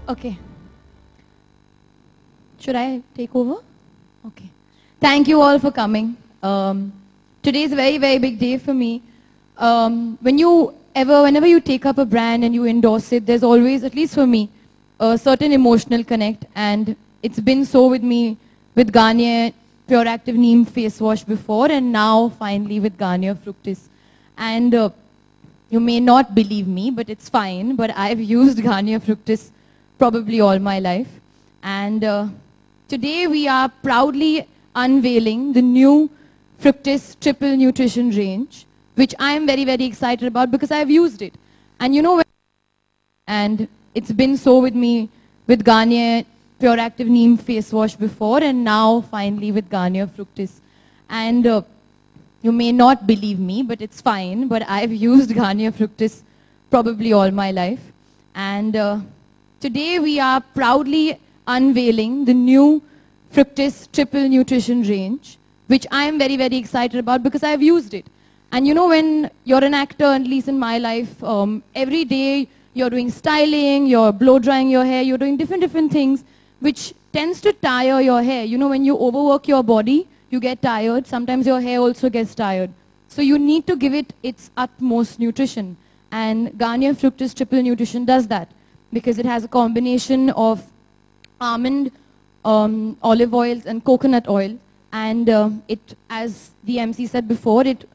Okay. Should I take over? Okay. Thank you all for coming. Today is a very, very big day for me. Whenever you take up a brand and you endorse it, there's always, at least for me, a certain emotional connect. And it's been so with me with Garnier Pure Active Neem face wash before, and now finally with Garnier Fructis. And you may not believe me, but it's fine. But I've used Garnier Fructis probably all my life. And today we are proudly unveiling the new Fructis Triple Nutrition range, which I am very, very excited about because I've used it. And you know, and it's been so with me with Garnier Pure Active Neem face wash before, and now finally with Garnier Fructis. And you may not believe me, but it's fine. But I've used Garnier Fructis probably all my life. And today we are proudly unveiling the new Fructis Triple Nutrition range, which I am very, very excited about because I've used it. And you know, when you're an actor, at least in my life, every day you're doing styling, you're blow drying your hair, you're doing different things, which tends to tire your hair. You know, when you overwork your body, you get tired. Sometimes your hair also gets tired. So you need to give it its utmost nutrition. And Garnier Fructis Triple Nutrition does that because it has a combination of almond, olive oils and coconut oil. And it, as the MC said before, it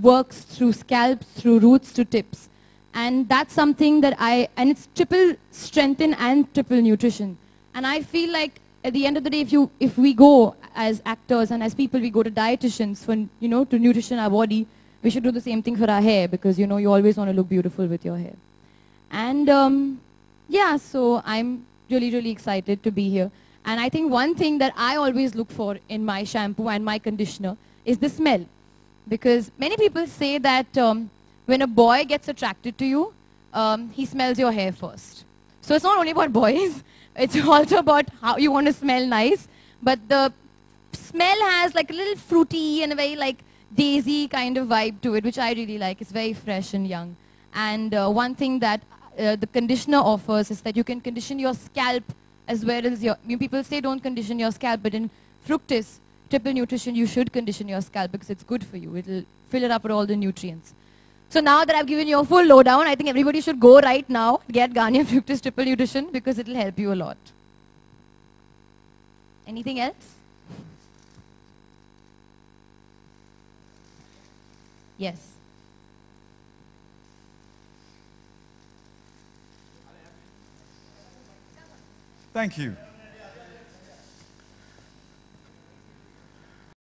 works through scalps, through roots to tips. And that's something that and it's triple strengthen and triple nutrition. And I feel like at the end of the day, if we go as actors and as people, we go to dietitians for, you know, to nutrition our body, we should do the same thing for our hair because, you know, you always want to look beautiful with your hair. And yeah, so I'm really, really excited to be here. And I think one thing that I always look for in my shampoo and my conditioner is the smell. Because many people say that when a boy gets attracted to you, he smells your hair first. So it's not only about boys, it's also about how you want to smell nice. But the smell has like a little fruity and a very like daisy kind of vibe to it, which I really like. It's very fresh and young. And one thing that the conditioner offers is that you can condition your scalp as well as your, people say don't condition your scalp, but in Fructis Triple Nutrition, you should condition your scalp because it's good for you. It'll fill it up with all the nutrients. So now that I've given you a full lowdown, I think everybody should go right now, get Garnier Fructis Triple Nutrition because it'll help you a lot. Anything else? Yes. Thank you.